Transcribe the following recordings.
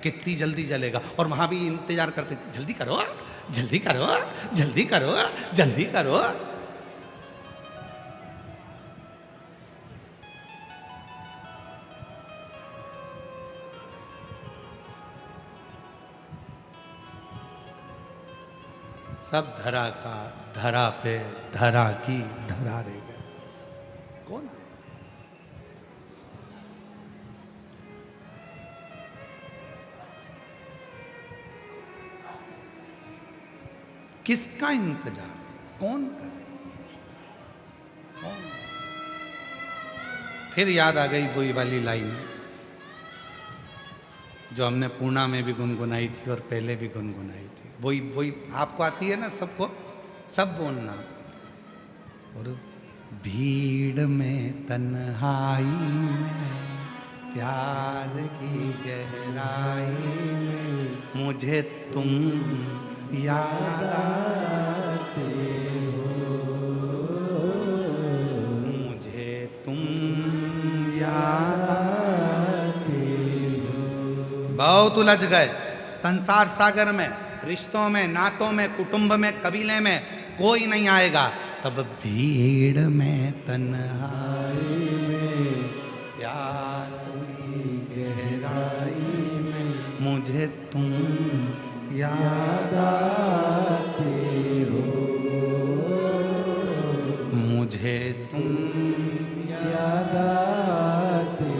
कितनी जल्दी जलेगा। और वहां भी इंतजार करते, जल्दी करो जल्दी करो जल्दी करो जल्दी करो। सब धरा का धरा पे, धरा की धरा रह गए। कौन है? किसका इंतजार? कौन करे? कौन? फिर याद आ गई वही वाली लाइन जो हमने पूर्णा में भी गुनगुनाई थी और पहले भी गुनगुनाई थी। वही वही आपको आती है ना, सबको सब बोलना। और भीड़ में तन्हाई में, प्यार की गहराई में, मुझे तुम याद आते हो, मुझे तुम याद आते हो। बहुत उलझ गए संसार सागर में, रिश्तों में, नातों में, कुटुंब में, कबीले में कोई नहीं आएगा। तब भीड़ में तन्हाई में, प्यास की गहराई में, मुझे तुम याद आते हो, मुझे तुम याद आते हो।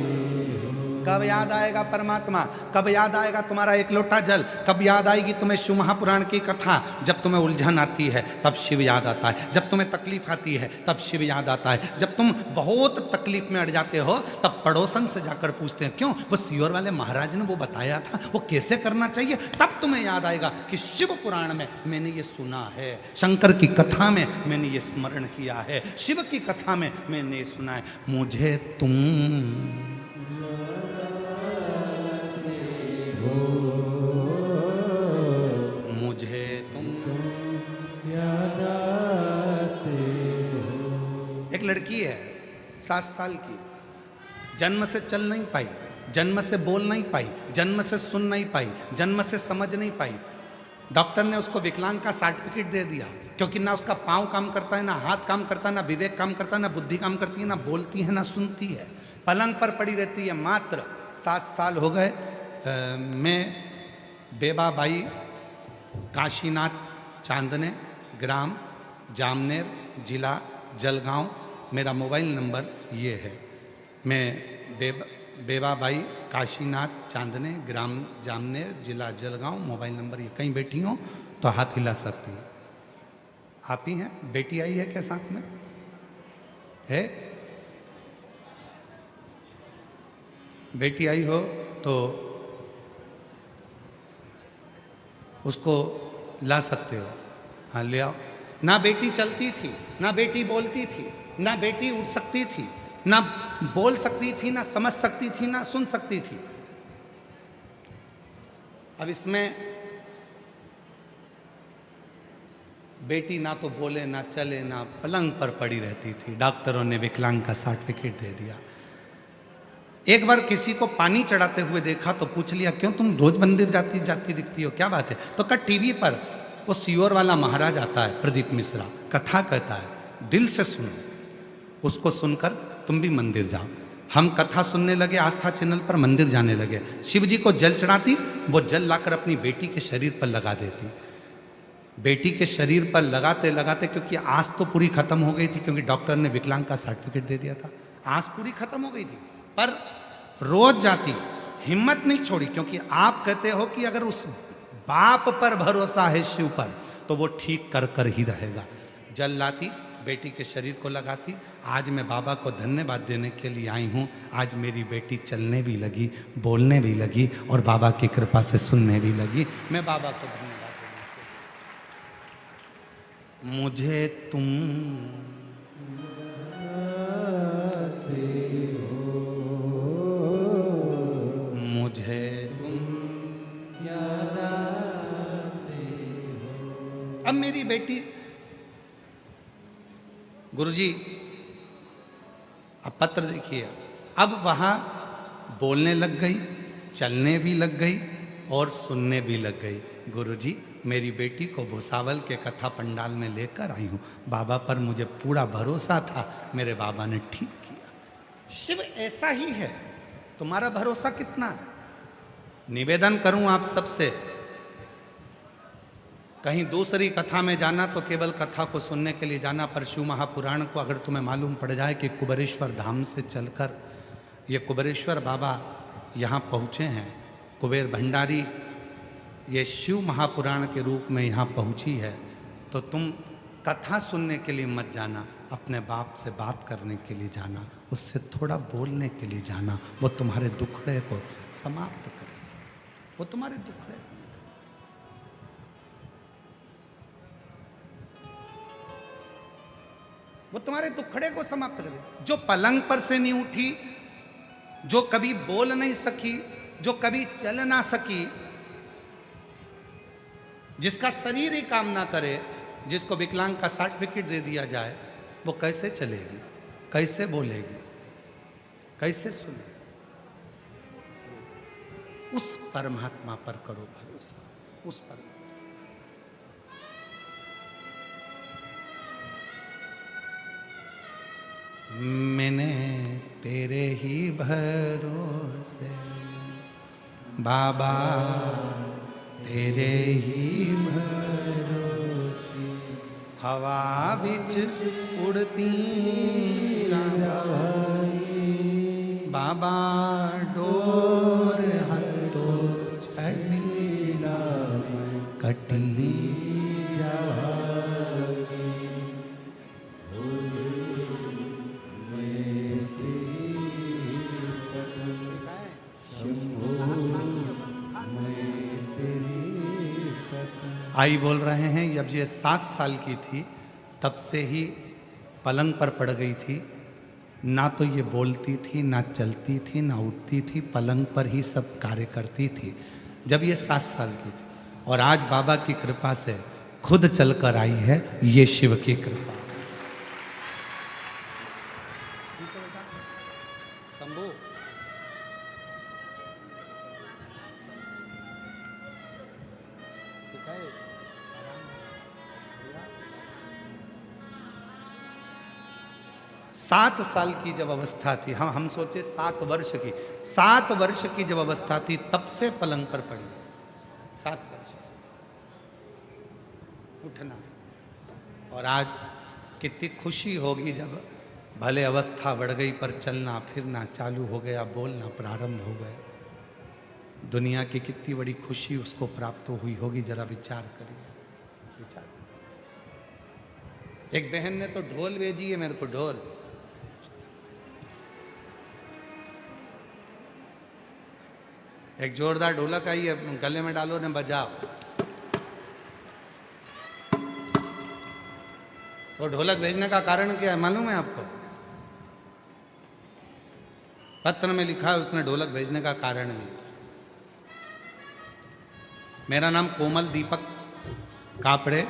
कब याद आएगा परमात्मा? कब याद आएगा तुम्हारा एक लोटा जल? कब याद आएगी तुम्हें शिव महापुराण की कथा? जब तुम्हें उलझन आती है तब शिव याद आता है, जब तुम्हें तकलीफ आती है तब शिव याद आता है, जब तुम बहुत तकलीफ में अड़ जाते हो तब पड़ोसन से जाकर पूछते हैं क्यों, वो सियोर वाले महाराज ने वो बताया था, वो कैसे करना चाहिए। तब तुम्हें याद आएगा कि शिव पुराण में मैंने ये सुना है, शंकर की कथा में मैंने ये स्मरण किया है, शिव की कथा में मैंने ये सुना है, मुझे तुम मुझे तुम याद आते हो। एक लड़की है 7 साल की, जन्म से चल नहीं पाई, जन्म से बोल नहीं पाई, जन्म से सुन नहीं पाई, जन्म से समझ नहीं पाई। डॉक्टर ने उसको विकलांग का सर्टिफिकेट दे दिया, क्योंकि ना उसका पाँव काम करता है, ना हाथ काम करता है, ना विवेक काम करता है, ना बुद्धि काम करती है, ना बोलती है, ना सुनती है, पलंग पर पड़ी रहती है। मात्र 7 साल हो गए। मैं बेबाबाई काशीनाथ चांदने, ग्राम जामनेर, जिला जलगांव, मेरा मोबाइल नंबर ये है। मैं बेबाबाई काशीनाथ चांदने, ग्राम जामनेर, जिला जलगांव, मोबाइल नंबर ये। कहीं बैठी हो तो हाथ हिला सकती हैं। आप ही हैं? बेटी आई है क्या साथ में? है? बेटी आई हो तो उसको ला सकते हो। हाँ ले आओ। ना बेटी चलती थी, ना बेटी बोलती थी, ना बेटी उठ सकती थी, ना बोल सकती थी, ना समझ सकती थी, ना सुन सकती थी। अब इसमें बेटी ना तो बोले, ना चले, ना पलंग पर पड़ी रहती थी। डॉक्टरों ने विकलांग का सर्टिफिकेट दे दिया। एक बार किसी को पानी चढ़ाते हुए देखा तो पूछ लिया क्यों तुम रोज मंदिर जाती जाती दिखती हो, क्या बात है? तो कहा टीवी पर वो सियोर वाला महाराज आता है, प्रदीप मिश्रा, कथा कहता है, दिल से सुनो, उसको सुनकर तुम भी मंदिर जाओ। हम कथा सुनने लगे, आस्था चैनल पर मंदिर जाने लगे। शिव जी को जल चढ़ाती, वो जल लाकर अपनी बेटी के शरीर पर लगा देती। बेटी के शरीर पर लगाते लगाते, क्योंकि आस तो पूरी खत्म हो गई थी, क्योंकि डॉक्टर ने विकलांग का सर्टिफिकेट दे दिया था, आस पूरी खत्म हो गई थी, पर रोज जाती, हिम्मत नहीं छोड़ी, क्योंकि आप कहते हो कि अगर उस बाप पर भरोसा है शिव पर तो वो ठीक कर कर ही रहेगा। जल लाती, बेटी के शरीर को लगाती। आज मैं बाबा को धन्यवाद देने के लिए आई हूँ। आज मेरी बेटी चलने भी लगी, बोलने भी लगी और बाबा की कृपा से सुनने भी लगी। मैं बाबा को धन्यवाद देने के लिए। मुझे तुम मुझे तुम याद आते हो। अब मेरी बेटी, गुरुजी अब पत्र देखिए, अब वहां बोलने लग गई, चलने भी लग गई, और सुनने भी लग गई। गुरुजी, मेरी बेटी को भुसावल के कथा पंडाल में लेकर आई हूँ। बाबा पर मुझे पूरा भरोसा था, मेरे बाबा ने ठीक किया। शिव ऐसा ही है, तुम्हारा भरोसा कितना है? निवेदन करूं आप सबसे, कहीं दूसरी कथा में जाना तो केवल कथा को सुनने के लिए जाना, पर शिव महापुराण को अगर तुम्हें मालूम पड़ जाए कि कुबेरेश्वर धाम से चलकर ये कुबेरेश्वर बाबा यहाँ पहुँचे हैं, कुबेर भंडारी ये शिव महापुराण के रूप में यहाँ पहुँची है, तो तुम कथा सुनने के लिए मत जाना, अपने बाप से बात करने के लिए जाना, उससे थोड़ा बोलने के लिए जाना। वो तुम्हारे दुखड़े को समाप्त करेगी, वो तुम्हारे दुखड़े, वो तुम्हारे दुखड़े को समाप्त करेगी। जो पलंग पर से नहीं उठी, जो कभी बोल नहीं सकी, जो कभी चल ना सकी, जिसका शरीर ही काम ना करे, जिसको विकलांग का सर्टिफिकेट दे दिया जाए, वो कैसे चलेगी, कैसे बोलेगी, कैसे सुनेगी? उस परमात्मा पर करो भरोसा, उस पर। मैंने तेरे ही भरोसे बाबा, तेरे ही भरोसे हवा बिच उड़ती बाबा, डोर हतो छड़ी कटी आई बोल रहे हैं। जब ये 7 साल की थी तब से ही पलंग पर पड़ गई थी, ना तो ये बोलती थी, ना चलती थी, ना उठती थी, पलंग पर ही सब कार्य करती थी जब ये 7 साल की थी। और आज बाबा की कृपा से खुद चलकर आई है, ये शिव की कृपा। सात साल की जब अवस्था थी, हाँ हम सोचे 7 वर्ष की, 7 वर्ष की जब अवस्था थी तब से पलंग पर पड़ी, 7 वर्ष उठना। और आज कितनी खुशी होगी जब भले अवस्था बढ़ गई पर चलना फिरना चालू हो गया, बोलना प्रारंभ हो गया। दुनिया की कितनी बड़ी खुशी उसको प्राप्त हुई होगी, जरा विचार करिए, विचार। एक बहन ने तो ढोल भेजी है मेरे को, ढोल। एक जोरदार ढोलक आई है, गले में डालो ने बजाओ। तो ढोलक भेजने का कारण क्या है मालूम है आपको? पत्र में लिखा है उसने ढोलक भेजने का कारण भी। मेरा नाम कोमल दीपक कापड़े,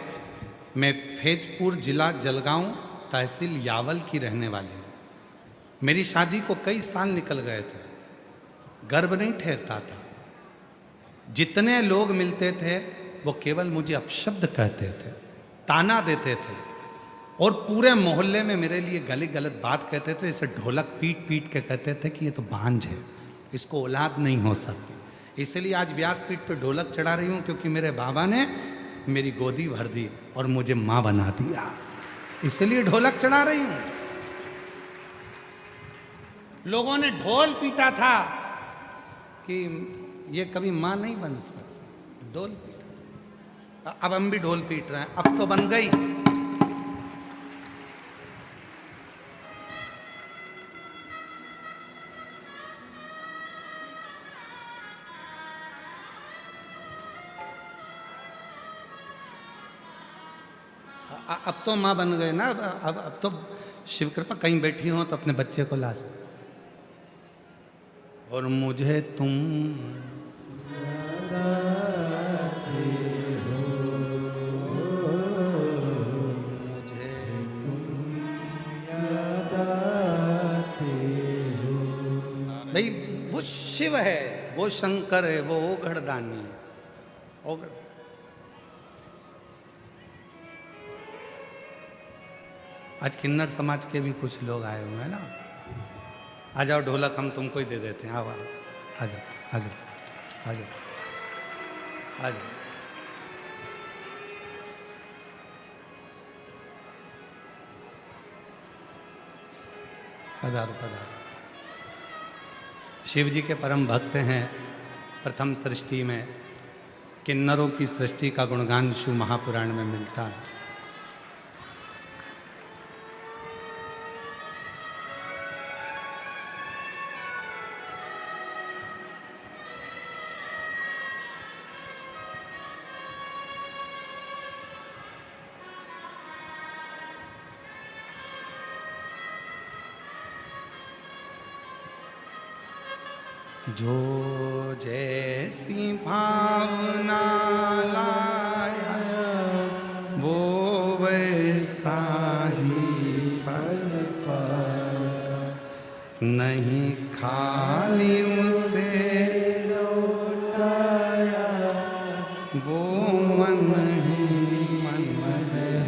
मैं फैजपुर जिला जलगांव तहसील यावल की रहने वाली हूँ। मेरी शादी को कई साल निकल गए थे, गर्व नहीं ठहरता था। जितने लोग मिलते थे वो केवल मुझे अपशब्द कहते थे, ताना देते थे, और पूरे मोहल्ले में मेरे लिए गली गलत बात कहते थे। इसे ढोलक पीट पीट के कहते थे कि ये तो बांझ है, इसको औलाद नहीं हो सकती। इसलिए आज व्यासपीठ पे ढोलक चढ़ा रही हूँ, क्योंकि मेरे बाबा ने मेरी गोदी भर दी और मुझे माँ बना दिया, इसलिए ढोलक चढ़ा रही हूँ। लोगों ने ढोल पीटा था कि ये कभी माँ नहीं बन सकती, ढोल पीटा। अब हम भी ढोल पीट रहे हैं, अब तो बन गई। अब तो माँ बन गए ना, अब तो शिव कृपा, कहीं बैठी हो तो अपने बच्चे को ला सकते। और मुझे तुम भाई वो शिव है। वो शंकर है, वो ओघड़दानी है। ओघड़ आज किन्नर समाज के भी कुछ लोग आए हुए हैं ना। आ जाओ ढोलक हम तुमको ही दे देते हैं। आओ आओ, आ जाओ आ जाओ आ जाओ आ जाओ। पधारो पधारो। शिव जी के परम भक्त हैं। प्रथम सृष्टि में किन्नरों की सृष्टि का गुणगान शिव महापुराण में मिलता है। जो जैसी भावना लाया वो वैसा ही फल पाया। नहीं खाली उसे लौटाया वो मन ही मन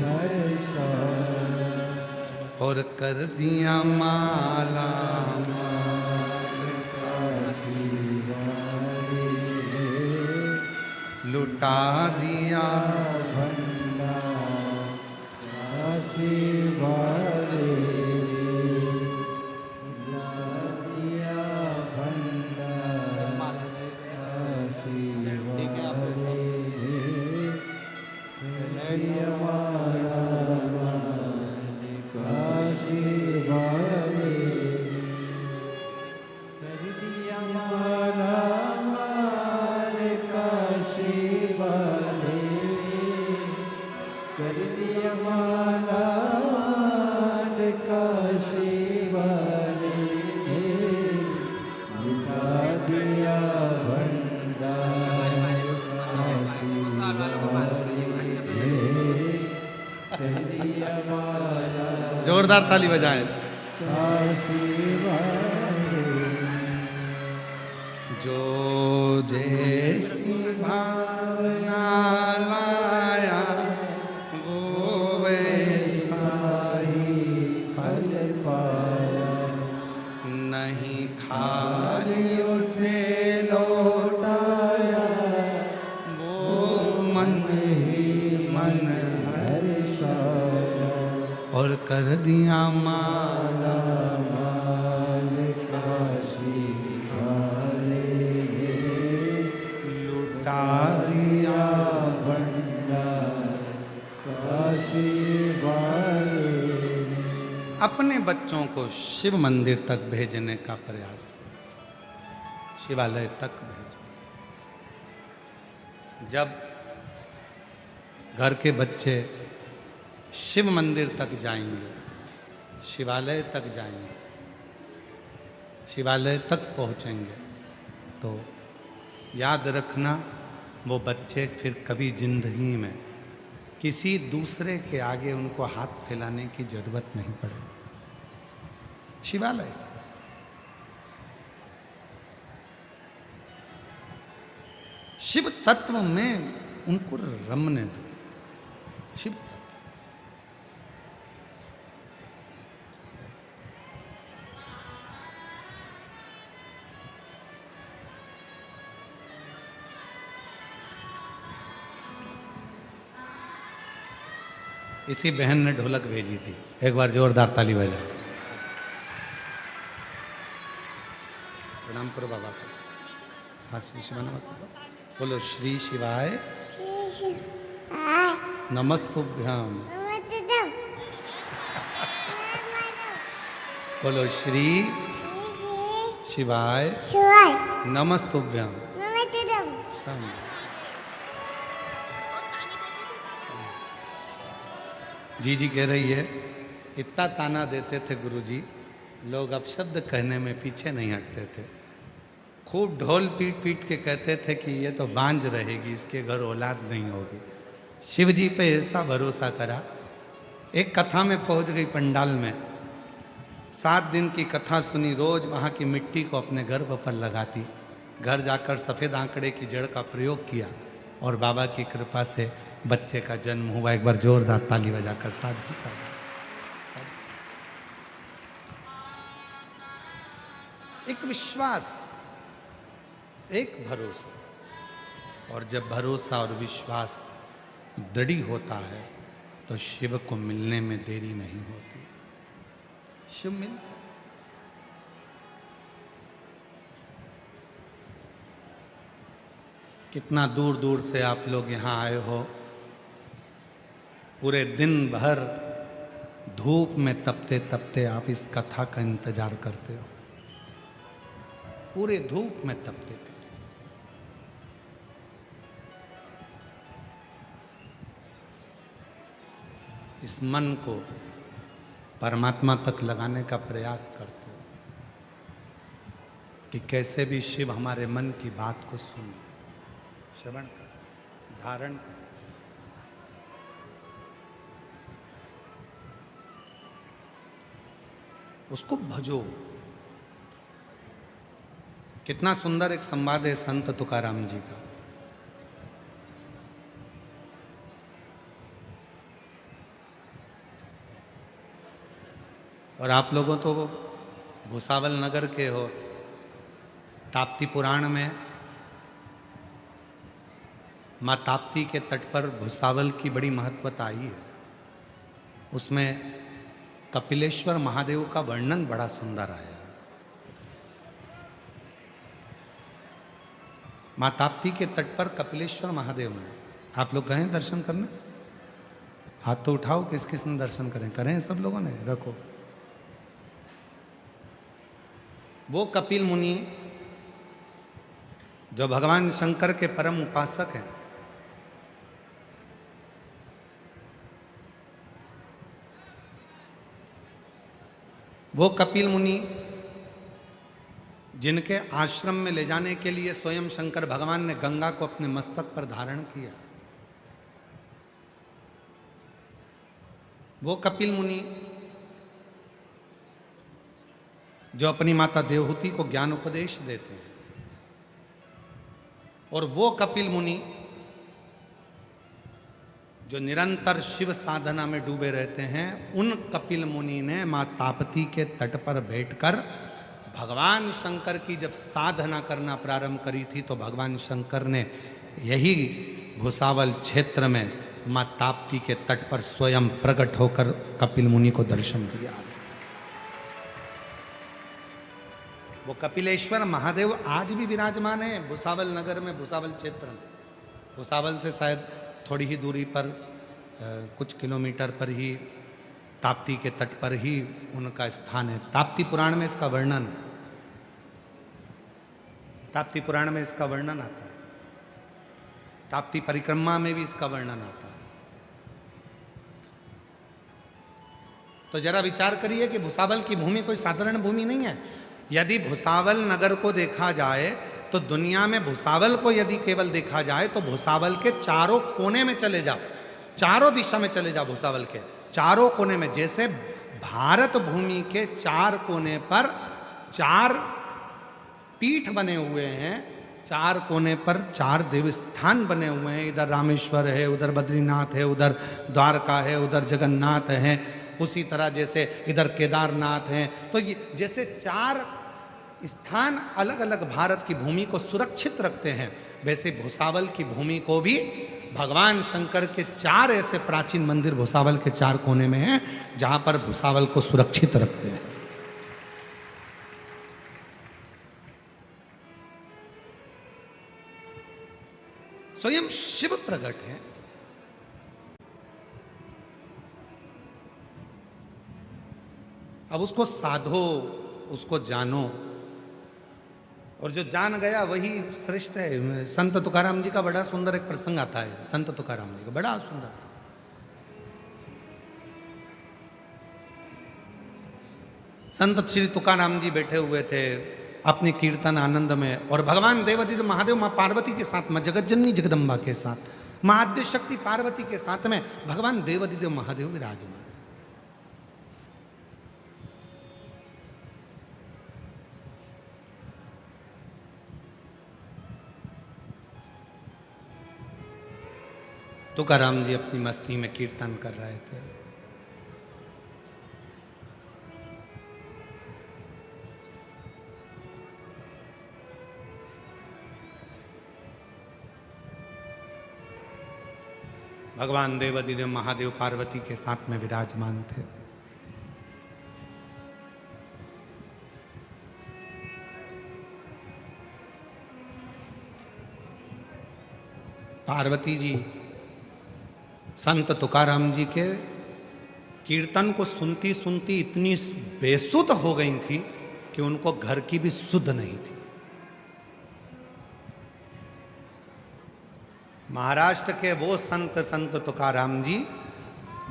हर्षाया। और कर दिया माला लुटा दिया भंडार काशी वाले। लुटा दिया भंडार काशी वाले। काशी वाले कर दिया माला माल काशी वाले। कर दिया माला माल काशी वाले। लुटा दिया भंडार काशी वाले। कर दिया माला। जोरदार ताली बजाएं। काशी वाले। जो जैसी भावना लाया वो वैसा ही फल पाया। नहीं खाली उसे लौटाया वो मन ही मन हर्षाया। और कर दिया माला माल काशी वाले। लुटा दिया भंडार काशी वाले। अपने बच्चों को शिव मंदिर तक भेजने का प्रयास, शिवालय तक भेजो। जब घर के बच्चे शिव मंदिर तक जाएंगे, शिवालय तक जाएंगे, शिवालय तक पहुंचेंगे, तो याद रखना वो बच्चे फिर कभी जिंदगी में किसी दूसरे के आगे उनको हाथ फैलाने की जरूरत नहीं पड़ेगी। शिवालय शिव तत्व में उनको रमने दो। शिव तत्व इसी बहन ने ढोलक भेजी थी। एक बार जोरदार ताली बजाओ। प्रणाम करो बाबा को। हाँ श्री शिवाय नमस्ते बोलो। श्री शिवाय नमस्तुभ्याम। बोलो श्री शिवाय नमस्तुभ्याम। जी जी कह रही है, इतना ताना देते थे गुरुजी, लोग अपशब्द कहने में पीछे नहीं हटते थे। खूब ढोल पीट पीट के कहते थे कि ये तो बांझ रहेगी, इसके घर औलाद नहीं होगी। शिव जी पे ऐसा भरोसा करा। एक कथा में पहुंच गई पंडाल में। 7 दिन की कथा सुनी, रोज वहाँ की मिट्टी को अपने गर्भ पर लगाती, घर जाकर सफ़ेद आंकड़े की जड़ का प्रयोग किया और बाबा की कृपा से बच्चे का जन्म हुआ। एक बार जोरदार ताली बजाकर साधु का एक विश्वास, एक भरोसा, और जब भरोसा और विश्वास दृढ़ होता है तो शिव को मिलने में देरी नहीं होती। शिव मिलता है। कितना दूर दूर से आप लोग यहाँ आए हो, पूरे दिन भर धूप में तपते तपते आप इस कथा का इंतजार करते हो, पूरे धूप में तपते थे। इस मन को परमात्मा तक लगाने का प्रयास करते हो कि कैसे भी शिव हमारे मन की बात को सुने, श्रवण कर, धारण कर। उसको भजो। कितना सुंदर एक संवाद है संत तुकाराम जी का। और आप लोगों तो भुसावल नगर के हो। ताप्ती पुराण में माँ ताप्ती के तट पर भुसावल की बड़ी महत्वता आई है। उसमें कपिलेश्वर महादेव का वर्णन बड़ा सुंदर आया। माँ ताप्ती के तट पर कपिलेश्वर महादेव में आप लोग गए दर्शन करने? हाथ तो उठाओ, किस किस ने दर्शन करें सब लोगों ने, रखो। वो कपिल मुनि जो भगवान शंकर के परम उपासक हैं, वो कपिल मुनि जिनके आश्रम में ले जाने के लिए स्वयं शंकर भगवान ने गंगा को अपने मस्तक पर धारण किया, वो कपिल मुनि जो अपनी माता देवहूति को ज्ञान उपदेश देते हैं, और वो कपिल मुनि जो निरंतर शिव साधना में डूबे रहते हैं, उन कपिल मुनि ने माँ ताप्ती के तट पर बैठकर भगवान शंकर की जब साधना करना प्रारंभ करी थी, तो भगवान शंकर ने यही भुसावल क्षेत्र में माँ ताप्ती के तट पर स्वयं प्रकट होकर कपिल मुनि को दर्शन दिया। वो कपिलेश्वर महादेव आज भी विराजमान है भुसावल नगर में, भुसावल क्षेत्र में। भुसावल से शायद थोड़ी ही दूरी पर कुछ किलोमीटर पर ही ताप्ती के तट पर ही उनका स्थान है। ताप्ती पुराण में इसका वर्णन है, ताप्ती पुराण में इसका वर्णन आता है, ताप्ती परिक्रमा में भी इसका वर्णन आता है। तो जरा विचार करिए कि भुसावल की भूमि कोई साधारण भूमि नहीं है। यदि भुसावल नगर को देखा जाए तो दुनिया में भुसावल को यदि केवल देखा जाए तो भुसावल के चारों कोने में चले जाओ, चारों दिशा में चले जाओ, भुसावल के चारों कोने में, जैसे भारत भूमि के चार कोने पर चार पीठ बने हुए हैं, चार कोने पर चार देवस्थान बने हुए हैं। इधर रामेश्वर है, उधर बद्रीनाथ है, उधर द्वारका है, उधर जगन्नाथ है, उसी तरह जैसे इधर केदारनाथ हैं। तो ये जैसे चार स्थान अलग अलग भारत की भूमि को सुरक्षित रखते हैं, वैसे भुसावल की भूमि को भी भगवान शंकर के चार ऐसे प्राचीन मंदिर भुसावल के चार कोने में हैं, जहां पर भुसावल को सुरक्षित रखते हैं। स्वयं शिव प्रकट है। अब उसको साधो, उसको जानो, और जो जान गया वही श्रेष्ठ है। संत तुकाराम जी का बड़ा सुंदर एक प्रसंग आता है, संत तुकाराम जी का बड़ा सुंदर प्रसंग। संत श्री तुकाराम जी बैठे हुए थे अपने कीर्तन आनंद में, और भगवान देवादिदेव महादेव माँ पार्वती के साथ में, जगत जननी जगदम्बा के साथ, माँ आद्य शक्ति पार्वती के साथ में भगवान देवादिदेव महादेव विराजमान। तुकाराम जी अपनी मस्ती में कीर्तन कर रहे थे। भगवान देवाधिदेव महादेव पार्वती के साथ में विराजमान थे। पार्वती जी संत तुकाराम जी के कीर्तन को सुनती सुनती इतनी बेसुध हो गई थी कि उनको घर की भी सुध नहीं थी। महाराष्ट्र के वो संत तुकाराम जी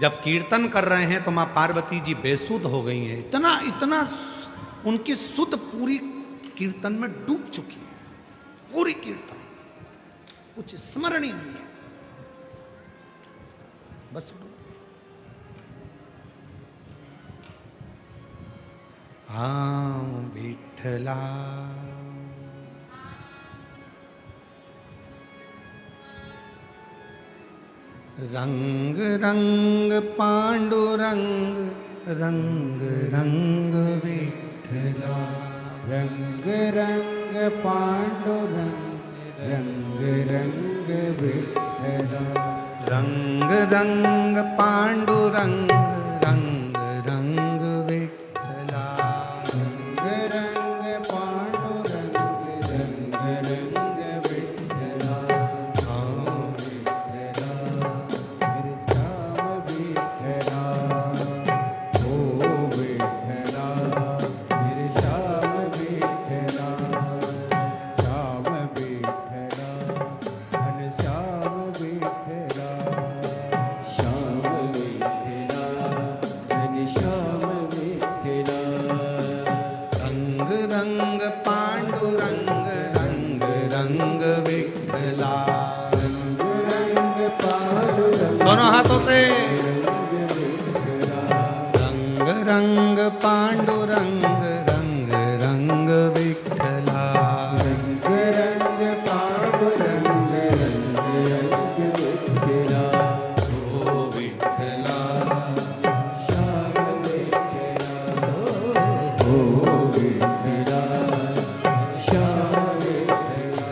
जब कीर्तन कर रहे हैं तो मां पार्वती जी बेसुध हो गई हैं। इतना इतना उनकी सुध पूरी कीर्तन में डूब चुकी है। पूरी कीर्तन कुछ स्मरण ही नहीं है, बस हाँ विठला रंग रंग पांडुरंग रंग रंग विठला रंग रंग पांडुरंग रंग रंग विठला रंग रंग पांडुरंग रंग रंग विठला रंग रंग पांडुरंग रंग रंग विठला हाँ विठला मेरे श्याम विठला ओ विठला मेरे श्याम विठला श्याम विठला घन श्याम विठला श्याम विठला घन श्याम विठला रंग रंग पांडुरंग रंग रंग विठला रंग रंग पांडुरंग दोनों हाथों से रंग विठला रंग रंग पांडुरंग रंग रंग विठला रंग रंग पांडुरंग रंग रंग विठला ओ विठला श्याम विठला ओ विठला श्याम विठला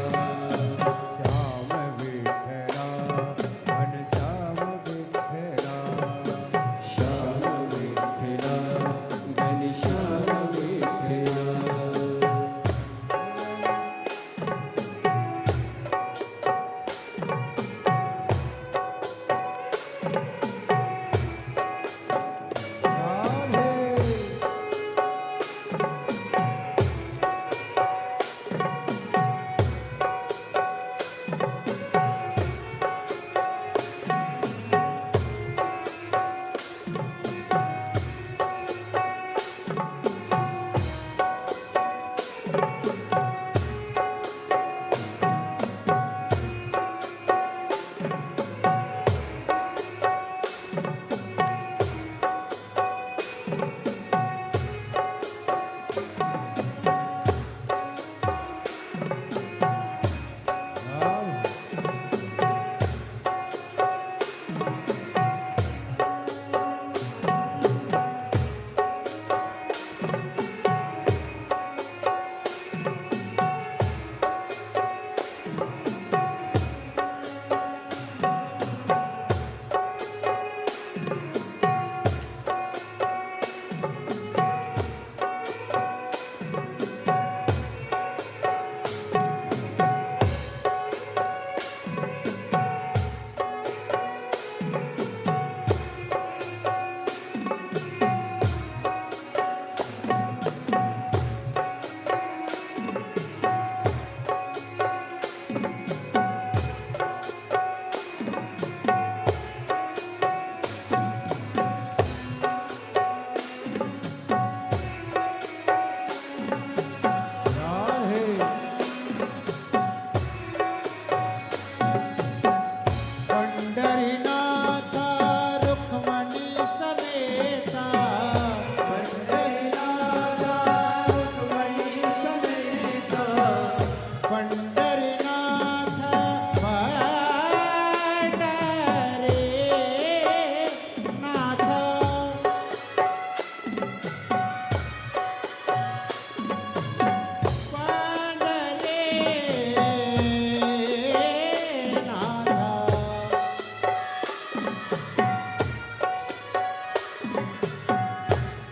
श्याम विठला घन श्याम विठला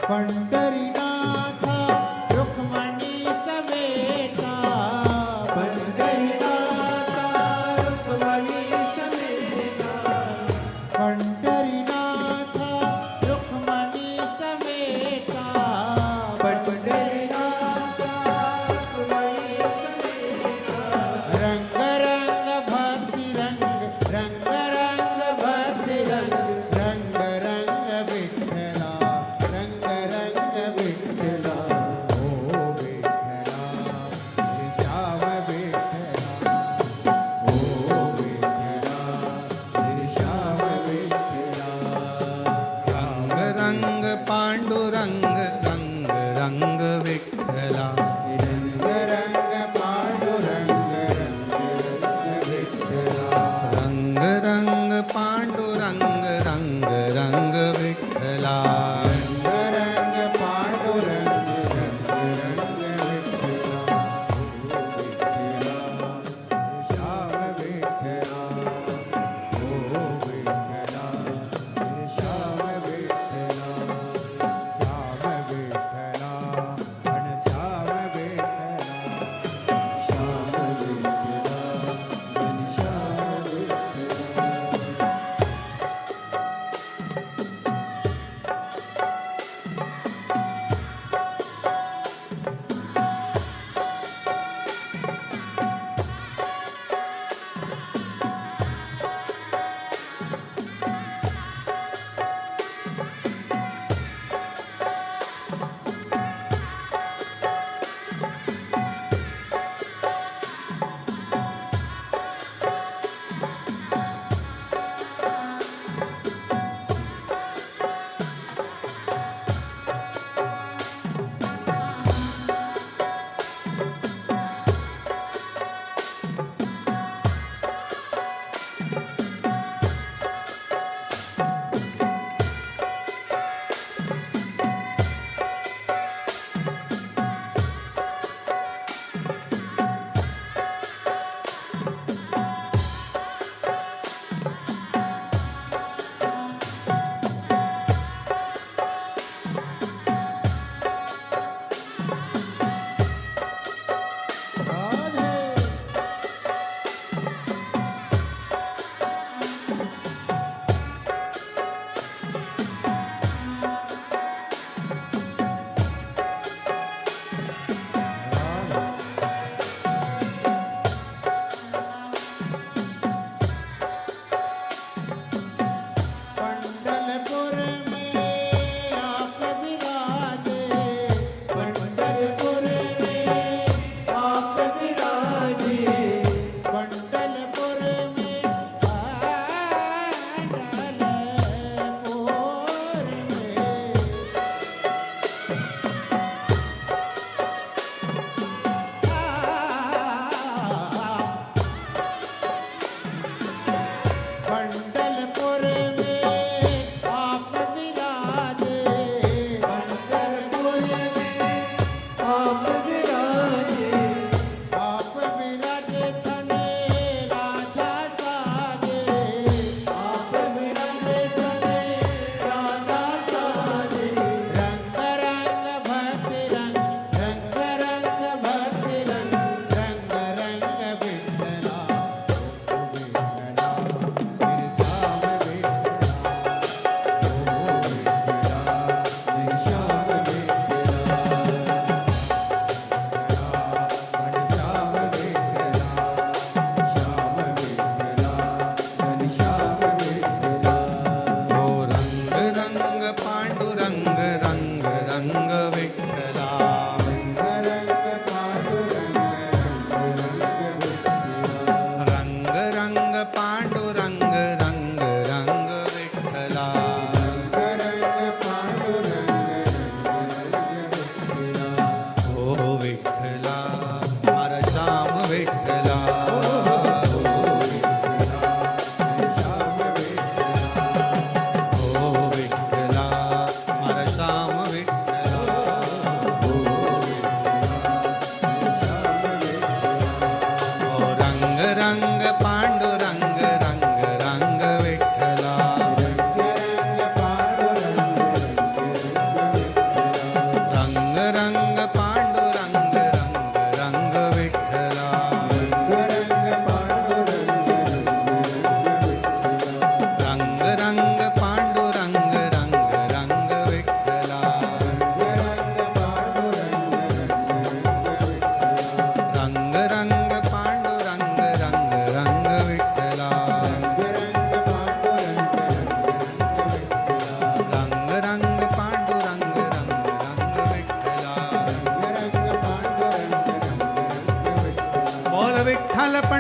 पंढरीनाथा रुक्मणी समेता पंढरीनाथा रुक्मणी समेता पंढरीनाथा रुक्मणी समेता पंढरीनाथा रुक्मणी समेता रंग रंग भक्ति रंग रंग रंग भक्ति रंग रंग रंग विठ्ठला रंग रंग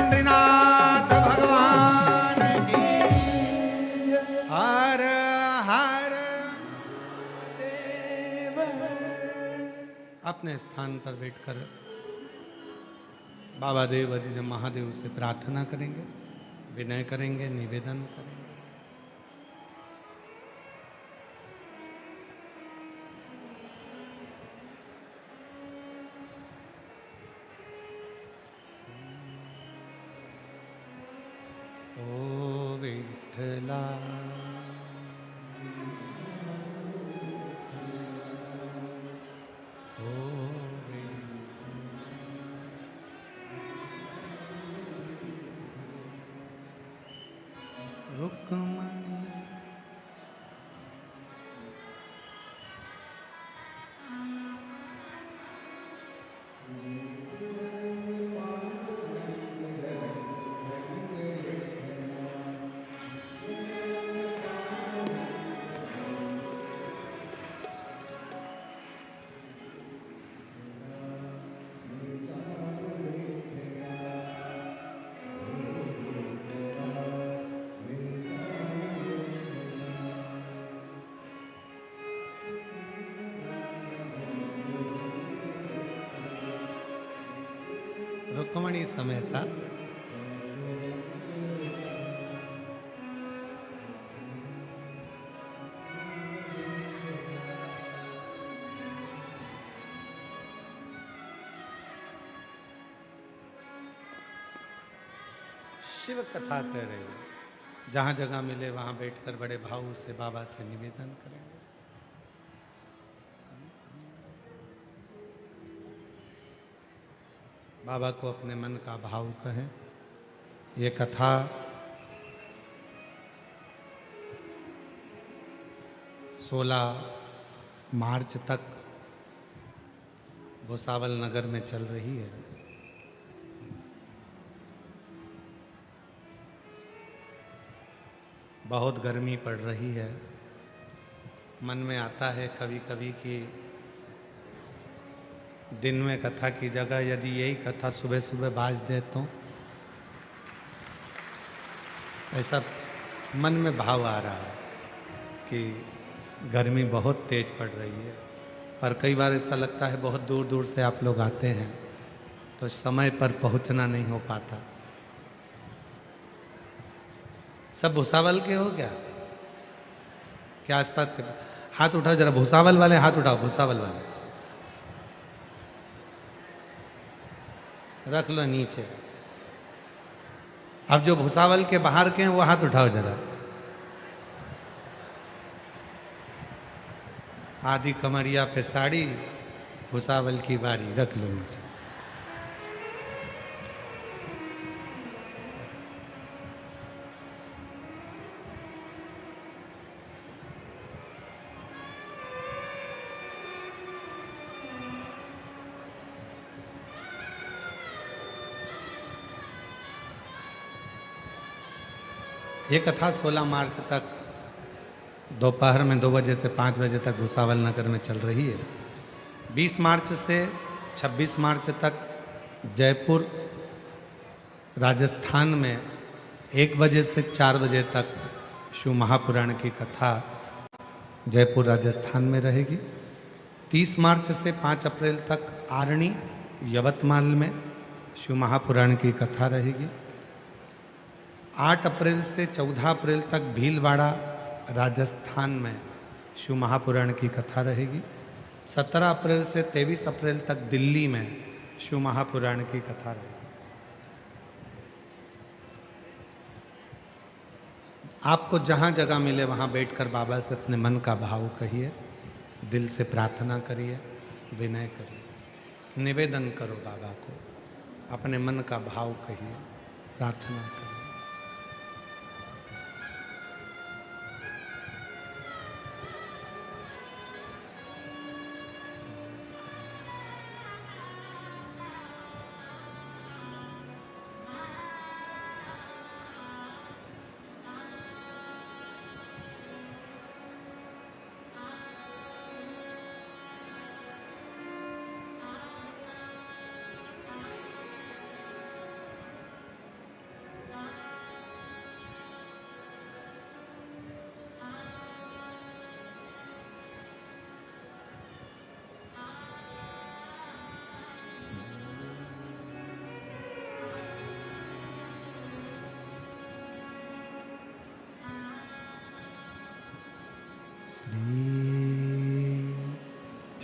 बद्रीनाथ भगवान की हर हर अपने स्थान पर बैठकर बाबा देव अधिदेव महादेव से प्रार्थना करेंगे, विनय करेंगे, निवेदन करेंगे। ओ विठला ओ रुक्मणी रुक्मणी समेता शिव कथा कह रहे हैं। जहां जगह मिले वहां बैठकर बड़े भाव से बाबा से निवेदन करेंगे। बाबा को अपने मन का भाव कहें। ये कथा सोलह मार्च तक भुसावल नगर में चल रही है। बहुत गर्मी पड़ रही है। मन में आता है कभी कभी कि दिन में कथा की जगह यदि यही कथा सुबह सुबह बाज दे तो ऐसा मन में भाव आ रहा है कि गर्मी बहुत तेज पड़ रही है। पर कई बार ऐसा लगता है बहुत दूर दूर से आप लोग आते हैं तो समय पर पहुंचना नहीं हो पाता। सब भुसावल के हो क्या आसपास के? हाथ उठाओ जरा, भुसावल वाले हाथ उठाओ, भुसावल वाले रख लो नीचे। अब जो भुसावल के बाहर के हैं वो हाथ उठाओ जरा। आदि कमरिया पे साड़ी, भुसावल की बारी, रख लो नीचे। ये कथा 16 मार्च तक दोपहर में 2 बजे से 5 बजे तक भुसावल नगर में चल रही है। 20 मार्च से 26 मार्च तक जयपुर राजस्थान में 1 बजे से 4 बजे तक शिव महापुराण की कथा जयपुर राजस्थान में रहेगी। 30 मार्च से 5 अप्रैल तक आरणी यवतमाल में शिव महापुराण की कथा रहेगी। 8 अप्रैल से 14 अप्रैल तक भीलवाड़ा राजस्थान में शिव महापुराण की कथा रहेगी। 17 अप्रैल से 23 अप्रैल तक दिल्ली में शिव महापुराण की कथा रहेगी। आपको जहाँ जगह मिले वहाँ बैठकर बाबा से अपने मन का भाव कहिए, दिल से प्रार्थना करिए, विनय करिए, निवेदन करो बाबा को, अपने मन का भाव कहिए, प्रार्थना करिए।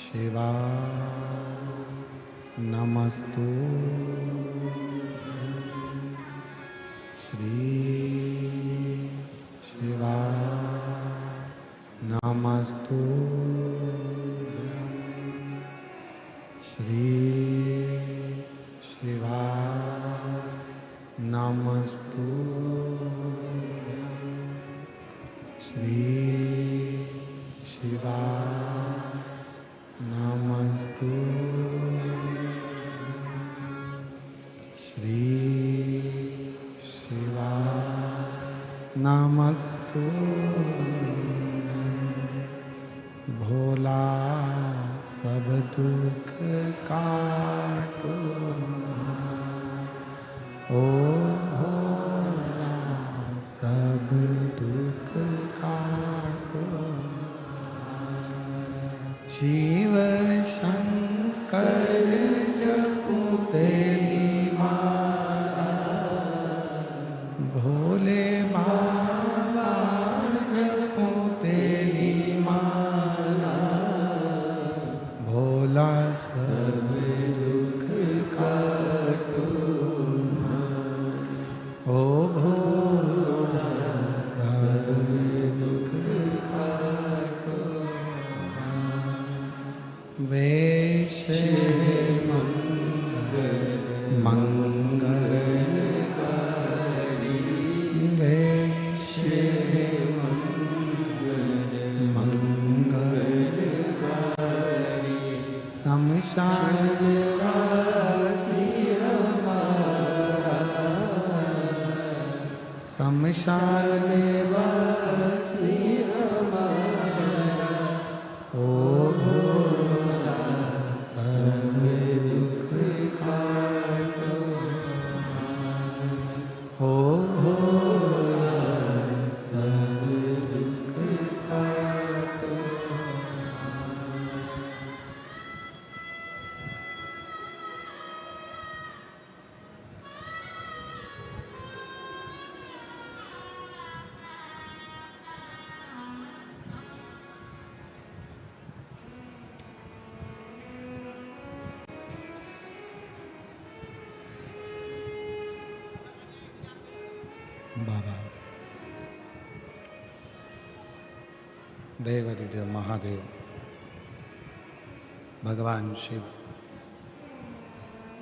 शिवाय नमस्तुभ्यं श्री शिवाय नमस्तुभ्यं श्री शिवाय नमस्तुभ्यं श्री शिवाय नमस्तुभ्यं श्री शिवाय नमस्तुभ्यं भोला सब दुख काटो ओ भोला सब दुख काटो शिव शंकर जपू तेरी माला भोले बाबा जपू तेरी माला भोला सब दुख काटो ओ भोला सब दुख काटो वेश मंगलकारी वेश मंगलकारी शमशान वासी हमारा शमशान वासी हमारा ओ भोला सब दुख काटो ओ भोला सब दुख काटो बाबा देवाधिदेव महादेव भगवान शिव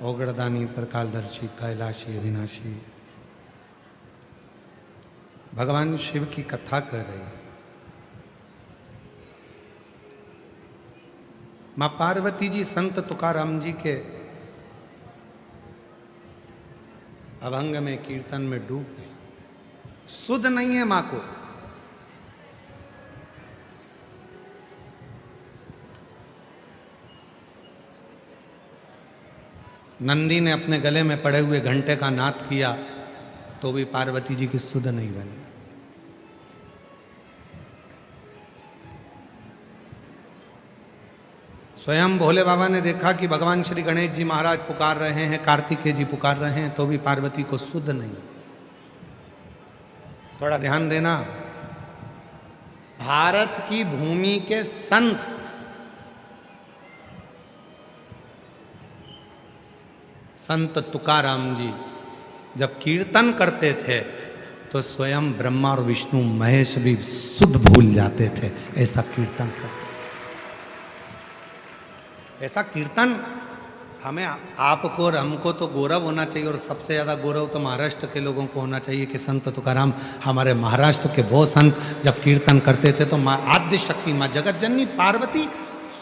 ओगड़दानी त्रिकालदर्शी कैलाशी अविनाशी भगवान शिव की कथा कर रहे हैं। माँ पार्वती जी संत तुकाराम जी के अभंग में कीर्तन में डूब गए। सुध नहीं है मां को। नंदी ने अपने गले में पड़े हुए घंटे का नाद किया तो भी पार्वती जी की सुध नहीं बनी। स्वयं भोले बाबा ने देखा कि भगवान श्री गणेश जी महाराज पुकार रहे हैं, कार्तिकेय जी पुकार रहे हैं, तो भी पार्वती को सुध नहीं। थोड़ा ध्यान देना, भारत की भूमि के संत संत तुकाराम जी जब कीर्तन करते थे तो स्वयं ब्रह्मा और विष्णु महेश भी सुध भूल जाते थे। ऐसा कीर्तन करते, ऐसा कीर्तन हमें आपको और हमको तो गौरव होना चाहिए। और सबसे ज़्यादा गौरव तो महाराष्ट्र के लोगों को होना चाहिए कि संत तुकाराम हमारे महाराष्ट्र के वो संत जब कीर्तन करते थे तो माँ आद्य शक्ति माँ जगत जननी पार्वती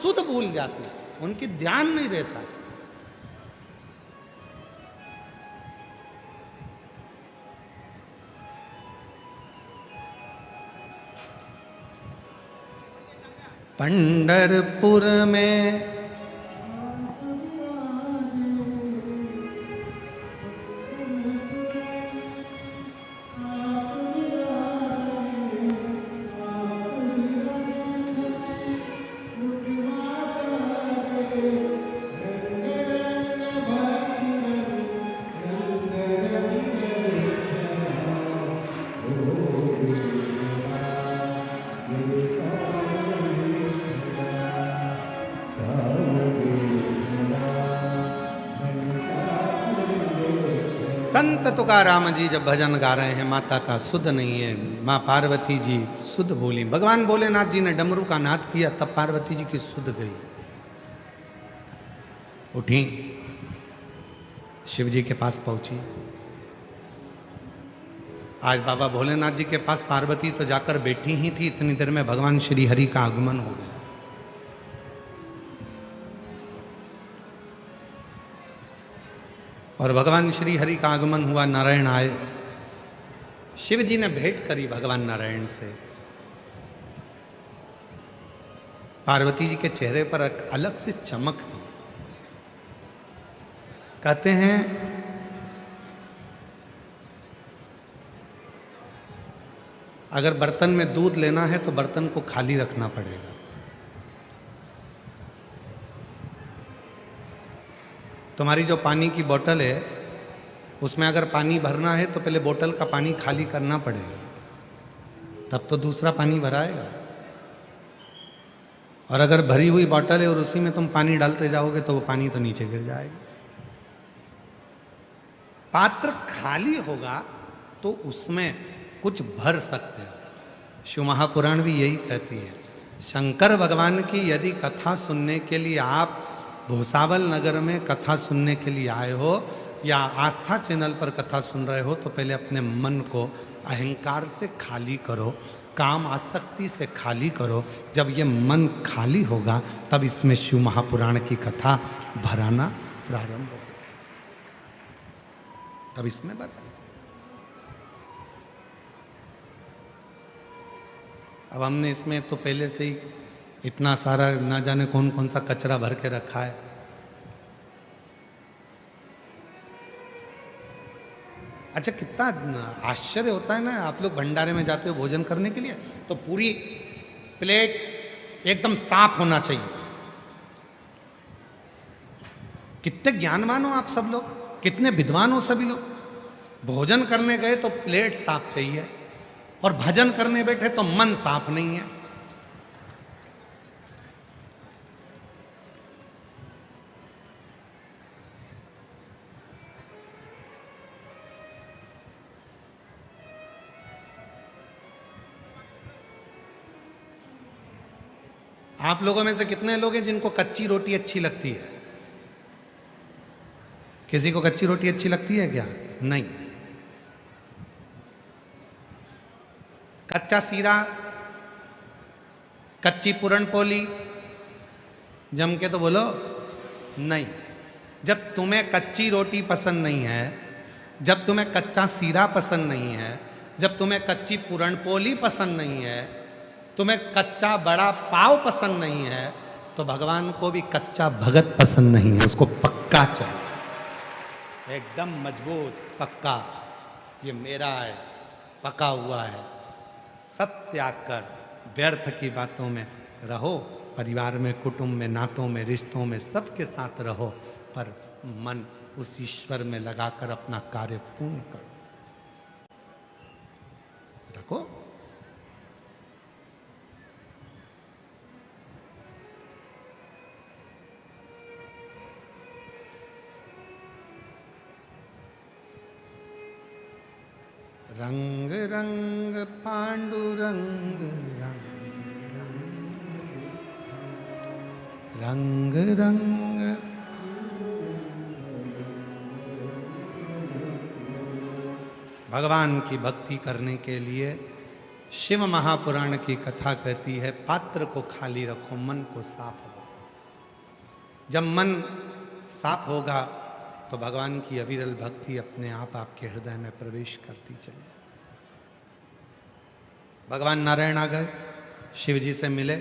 सुध भूल जाती, उनकी ध्यान नहीं रहता। पंढरपुर में संत तुकाराम जी जब भजन गा रहे हैं माता का शुद्ध नहीं है, माँ पार्वती जी शुद्ध बोली। भगवान भोलेनाथ जी ने डमरू का नाद किया तब पार्वती जी की शुद्ध गई। उठी, शिव जी के पास पहुंची। आज बाबा भोलेनाथ जी के पास पार्वती तो जाकर बैठी ही थी, इतनी देर में भगवान श्री हरि का आगमन हो गया। और भगवान श्री हरि का आगमन हुआ, नारायण आए। शिव जी ने भेंट करी भगवान नारायण से। पार्वती जी के चेहरे पर एक अलग सी चमक थी। कहते हैं अगर बर्तन में दूध लेना है तो बर्तन को खाली रखना पड़ेगा। तुम्हारी जो पानी की बोतल है उसमें अगर पानी भरना है तो पहले बोतल का पानी खाली करना पड़ेगा, तब तो दूसरा पानी भराएगा। और अगर भरी हुई बोतल है और उसी में तुम पानी डालते जाओगे तो वो पानी तो नीचे गिर जाएगा। पात्र खाली होगा तो उसमें कुछ भर सकते हो। शिव महापुराण भी यही कहती है। शंकर भगवान की यदि कथा सुनने के लिए आप भूसावल नगर में कथा सुनने के लिए आए हो या आस्था चैनल पर कथा सुन रहे हो तो पहले अपने मन को अहंकार से खाली करो, काम आसक्ति से खाली करो। जब ये मन खाली होगा तब इसमें शिव महापुराण की कथा भराना प्रारंभ होगा, तब इसमें भरा। अब हमने इसमें तो पहले से ही इतना सारा ना जाने कौन कौन सा कचरा भर के रखा है। अच्छा, कितना आश्चर्य होता है ना, आप लोग भंडारे में जाते हो भोजन करने के लिए तो पूरी प्लेट एकदम साफ होना चाहिए। कितने ज्ञानवान हो आप सब लोग, कितने विद्वान हो सभी लोग। भोजन करने गए तो प्लेट साफ चाहिए और भजन करने बैठे तो मन साफ नहीं है। आप लोगों में से कितने लोग हैं जिनको कच्ची रोटी अच्छी लगती है? किसी को कच्ची रोटी अच्छी लगती है क्या? नहीं। कच्चा सीरा, कच्ची पूरण पोली जम के तो बोलो नहीं। जब तुम्हें कच्ची रोटी पसंद नहीं है, जब तुम्हें कच्चा सीरा पसंद नहीं है, जब तुम्हें कच्ची पूरण पोली पसंद नहीं है, तुम्हें कच्चा बड़ा पाव पसंद नहीं है, तो भगवान को भी कच्चा भगत पसंद नहीं है। उसको पक्का चाहिए, एकदम मजबूत पक्का। ये मेरा है, पका हुआ है। सब त्याग कर व्यर्थ की बातों में रहो, परिवार में, कुटुंब में, नातों में, रिश्तों में, सबके साथ रहो, पर मन उस ईश्वर में लगाकर अपना कार्य पूर्ण करो। रखो। रंग रंग पांडुरंग रंग रंग रंग। भगवान की भक्ति करने के लिए शिव महापुराण की कथा कहती है पात्र को खाली रखो, मन को साफ रखो। जब मन साफ होगा तो भगवान की अविरल भक्ति अपने आप आपके हृदय में प्रवेश करती चली। भगवान नारायण आ गए, शिव जी से मिले,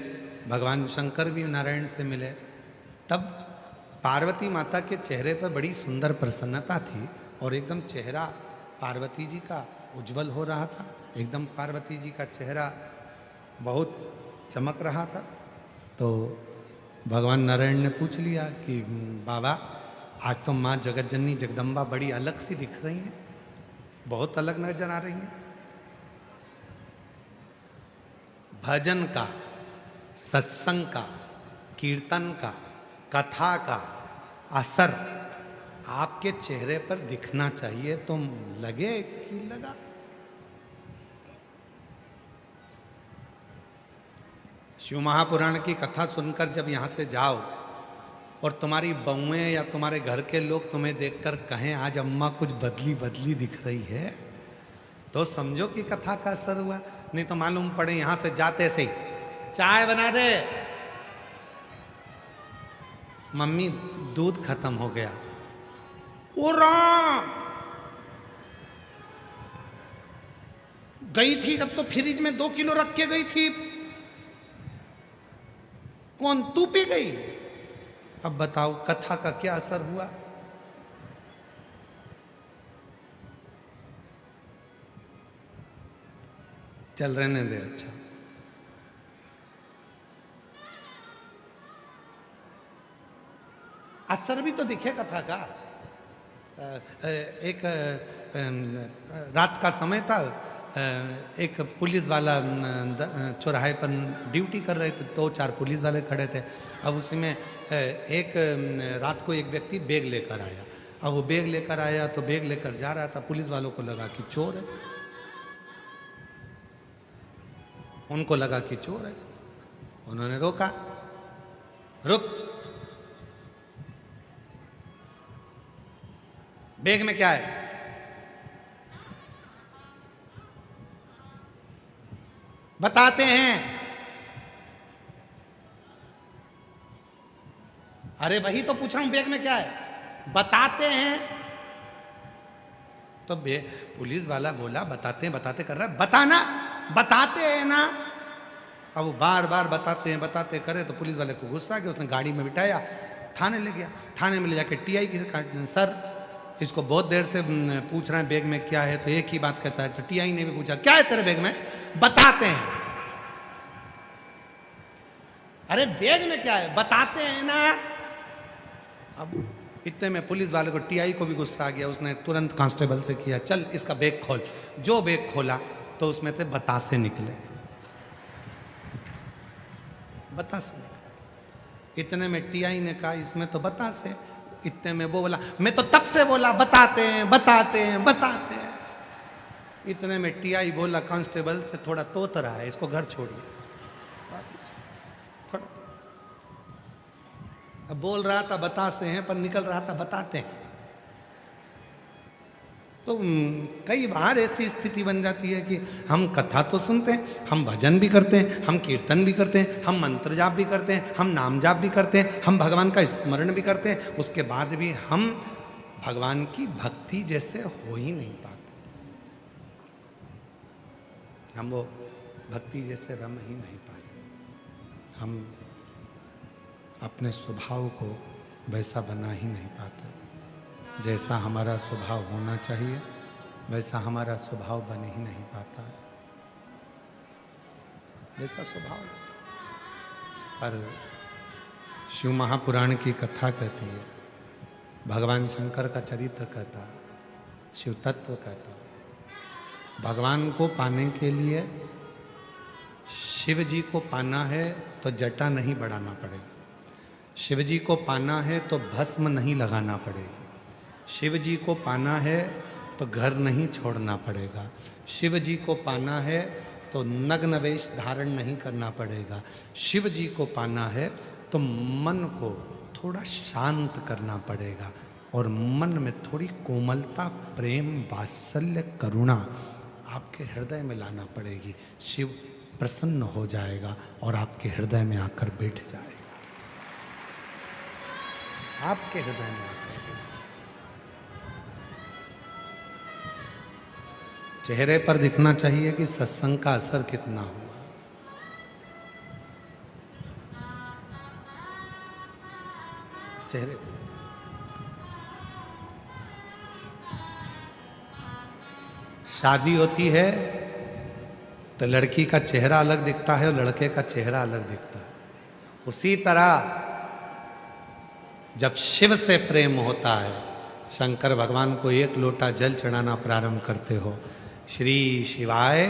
भगवान शंकर भी नारायण से मिले। तब पार्वती माता के चेहरे पर बड़ी सुंदर प्रसन्नता थी और एकदम चेहरा पार्वती जी का उज्जवल हो रहा था। एकदम पार्वती जी का चेहरा बहुत चमक रहा था। तो भगवान नारायण ने पूछ लिया कि बाबा, आज तो माँ जगतजननी जगदम्बा बड़ी अलग सी दिख रही हैं, बहुत अलग नजर आ रही हैं। भजन का, सत्संग का, कीर्तन का, कथा का असर आपके चेहरे पर दिखना चाहिए, तुम लगे कि लगा। शिव महापुराण की कथा सुनकर जब यहां से जाओ और तुम्हारी बहुएं या तुम्हारे घर के लोग तुम्हें देखकर कहें आज अम्मा कुछ बदली बदली दिख रही है, तो समझो कि कथा का असर हुआ। नहीं तो मालूम पड़े यहां से जाते से ही चाय बना दे, मम्मी दूध खत्म हो गया, राम गई थी अब तो फ्रिज में 2 किलो रख के गई थी, कौन तू पी गई। अब बताओ कथा का क्या असर हुआ। चल रहने दे। अच्छा, असर भी तो दिखे कथा का। एक रात का समय था, एक पुलिस वाला चौराहे पर ड्यूटी कर रहे थे, 2-4 पुलिस वाले खड़े थे। अब उसी में एक रात को एक व्यक्ति बैग लेकर आया। अब वो बैग लेकर आया तो बैग लेकर जा रहा था, पुलिस वालों को लगा कि चोर है, उनको लगा कि चोर है। उन्होंने रोका, रुक, बैग में क्या है। बताते हैं। अरे वही तो पूछ रहा हूं, बैग में क्या है, बताते हैं। तो पुलिस वाला बोला बताते हैं, बताते कर रहा है, बताना, बताते हैं ना। अब वो बार बार बताते हैं, बताते करे तो पुलिस वाले को गुस्सा आ गया, उसने गाड़ी में बिठाया, थाने ले गया। थाने में ले जाके टीआई की सर इसको बहुत देर से पूछ रहे हैं बैग में क्या है, तो एक ही बात कहता है। तो टीआई ने भी पूछा क्या है तेरे बैग में, बताते हैं। अरे बैग में क्या है, बताते हैं ना। अब इतने में पुलिस वाले को, टीआई को भी गुस्सा आ गया, उसने तुरंत कांस्टेबल से किया चल इसका बैग खोल। जो बैग खोला तो उसमें से बतासे निकले, बतासे। इतने में टीआई ने कहा इसमें तो बतासे। इतने में वो बोला मैं तो तब से बोला बताते हैं, बताते हैं, बताते हैं। इतने में टीआई बोला कांस्टेबल से थोड़ा तोतरा है, इसको घर छोड़िए। थोड़ा अब बोल रहा था बतासे हैं पर निकल रहा था बताते हैं। तो कई बार ऐसी स्थिति बन जाती है कि हम कथा तो सुनते हैं, हम भजन भी करते हैं, हम कीर्तन भी करते हैं, हम मंत्र जाप भी करते हैं, हम नाम जाप भी करते हैं, हम भगवान का स्मरण भी करते हैं, उसके बाद भी हम भगवान की भक्ति जैसे हो ही नहीं पाते। हम वो भक्ति जैसे रम ही नहीं पाते। हम अपने स्वभाव को वैसा बना ही नहीं पाते। जैसा हमारा स्वभाव होना चाहिए वैसा हमारा स्वभाव बन ही नहीं पाता है, वैसा स्वभाव। पर शिव महापुराण की कथा कहती है, भगवान शंकर का चरित्र कहता, शिव तत्व कहता। भगवान को पाने के लिए, शिव जी को पाना है तो जटा नहीं बढ़ाना पड़ेगा, शिव जी को पाना है तो भस्म नहीं लगाना पड़ेगा, शिव जी को पाना है तो घर नहीं छोड़ना पड़ेगा, शिव जी को पाना है तो नग्न वेश धारण नहीं करना पड़ेगा, शिव जी को पाना है तो मन को थोड़ा शांत करना पड़ेगा और मन में थोड़ी कोमलता, प्रेम, वात्सल्य, करुणा आपके हृदय में लाना पड़ेगी। शिव प्रसन्न हो जाएगा और आपके हृदय में आकर बैठ जाएगा, आपके हृदय में आकर। चेहरे पर दिखना चाहिए कि सत्संग का असर कितना हुआ। चेहरे पर शादी होती है तो लड़की का चेहरा अलग दिखता है और लड़के का चेहरा अलग दिखता है। उसी तरह जब शिव से प्रेम होता है, शंकर भगवान को 1 लोटा जल चढ़ाना प्रारंभ करते हो, श्री शिवाय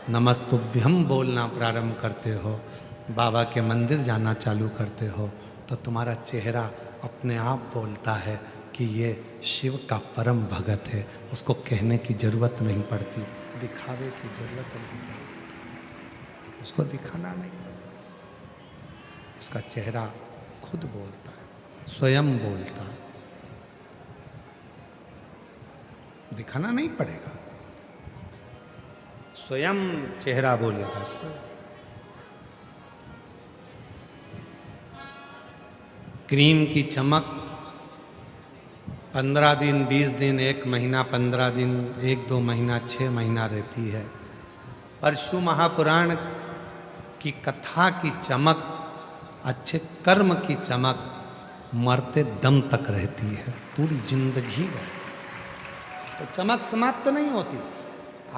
नमस्तुभ्यम बोलना प्रारंभ करते हो, बाबा के मंदिर जाना चालू करते हो, तो तुम्हारा चेहरा अपने आप बोलता है कि ये शिव का परम भगत है, उसको कहने की जरूरत नहीं पड़ती, दिखावे की जरूरत नहीं पड़ती, उसको दिखाना नहीं पड़ता, उसका चेहरा खुद बोलता है, स्वयं बोलता है, दिखाना नहीं पड़ेगा, स्वयं चेहरा बोलेगा स्वयं। क्रीम की चमक 15 दिन, 20 दिन, 1 महीना, 15 दिन, 1-2 महीना, 6 महीना रहती है। परशु महापुराण की कथा की चमक, अच्छे कर्म की चमक मरते दम तक रहती है, पूरी जिंदगी रहती है। तो चमक समाप्त नहीं होती।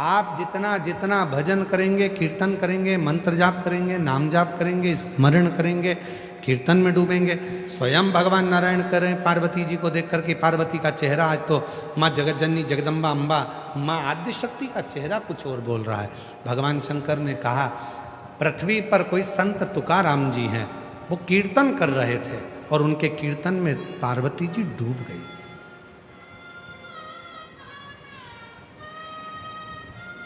आप जितना जितना भजन करेंगे, कीर्तन करेंगे, मंत्र जाप करेंगे, नाम जाप करेंगे, स्मरण करेंगे, कीर्तन में डूबेंगे, स्वयं भगवान नारायण करें पार्वती जी को देख करके, पार्वती का चेहरा आज तो माँ जगत जननी जगदम्बा अम्बा माँ आद्य शक्ति का चेहरा कुछ और बोल रहा है। भगवान शंकर ने कहा पृथ्वी पर कोई संत तुकाराम जी हैं, वो कीर्तन कर रहे थे और उनके कीर्तन में पार्वती जी डूब गई।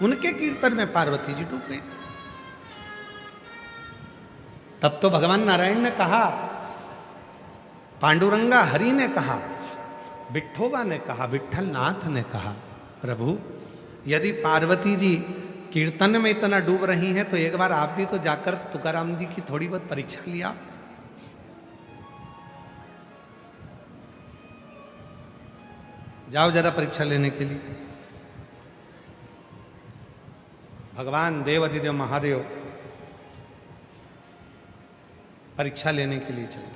उनके कीर्तन में पार्वती जी डूब गई। तब तो भगवान नारायण ने कहा, पांडुरंगा हरि ने कहा, विठोबा ने कहा, विठल नाथ ने कहा, प्रभु यदि पार्वती जी कीर्तन में इतना डूब रही हैं तो एक बार आप भी तो जाकर तुकाराम जी की थोड़ी बहुत परीक्षा लिया। जाओ जरा परीक्षा लेने के लिए। भगवान देवाधिदेव महादेव परीक्षा लेने के लिए चले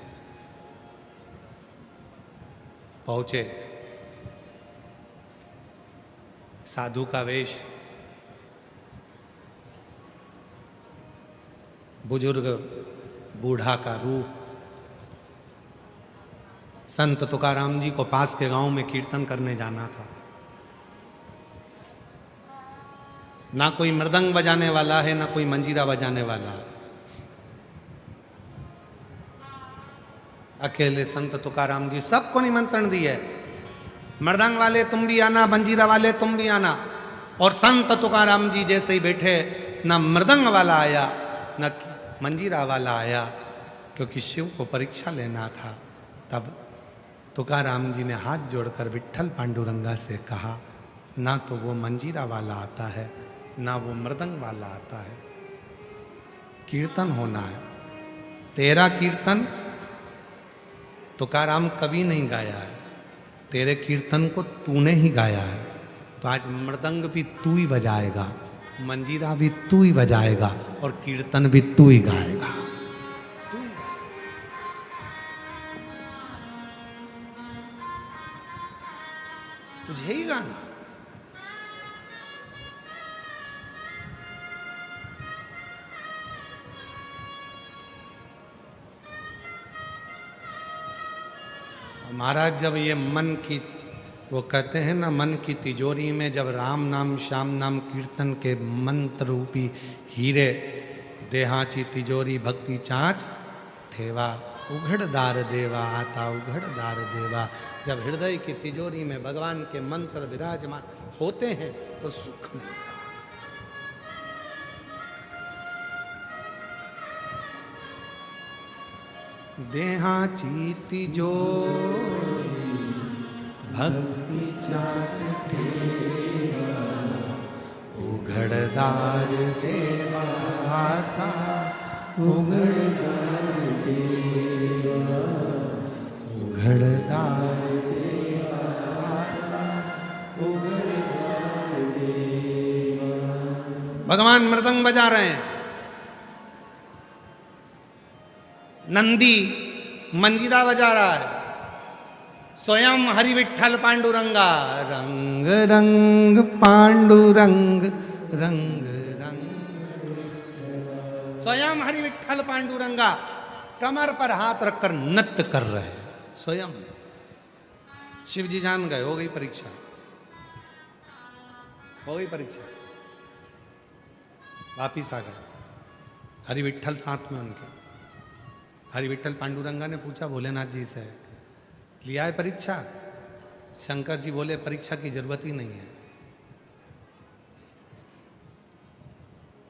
पहुंचे। साधु का वेश, बुजुर्ग बूढ़ा का रूप। संत तुकाराम जी को पास के गांव में कीर्तन करने जाना था। ना कोई मृदंग बजाने वाला है, ना कोई मंजीरा बजाने वाला है। अकेले संत तुकाराम जी सबको निमंत्रण दिए, मृदंग वाले तुम भी आना, मंजीरा वाले तुम भी आना। और संत तुकाराम जी जैसे ही बैठे, ना मृदंग वाला आया ना मंजीरा वाला आया, क्योंकि शिव को परीक्षा लेना था। तब तुकाराम जी ने हाथ जोड़कर विठ्ठल पांडुरंगा से कहा, ना तो वो मंजीरा वाला आता है, ना वो मृदंग वाला आता है, कीर्तन होना है। तेरा कीर्तन तुकाराम कभी नहीं गाया है, तेरे कीर्तन को तूने ही गाया है। तो आज मृदंग भी तू ही बजाएगा, मंजीरा भी तू ही बजाएगा और कीर्तन भी तू ही गाएगा। तुझे ही गाना। महाराज जब ये मन की, वो कहते हैं ना, मन की तिजोरी में जब राम नाम श्याम नाम कीर्तन के मंत्र रूपी हीरे देहाची तिजोरी भक्ति चाँच ठेवा, उघड़दार देवा आता उघड़दार देवा। जब हृदय की तिजोरी में भगवान के मंत्र विराजमान होते हैं तो सुख मिलता है। देहाची तिजोरी भक्ति चाँच ठेवा, उघड़दार देवा आता उघड़दार देवा, उघड़दार देवा आता उघड़दार देवा। भगवान मृदंग बजा रहे हैं, नंदी मंजीरा बजा रहा है, स्वयं हरि विठ्ठल पांडुरंगा। रंग रंग पांडुरंग रंग रंग, स्वयं हरि विठ्ठल पांडुरंगा कमर पर हाथ रखकर नृत्य कर रहे हैं स्वयं। शिव जी जान गए, हो गई परीक्षा, हो गई परीक्षा, वापिस आ गए। हरि विठ्ठल साथ में उनके। हरि विठ्ठल पांडुरंगा ने पूछा भोलेनाथ जी से, लिया है परीक्षा? शंकर जी बोले परीक्षा की जरूरत ही नहीं है।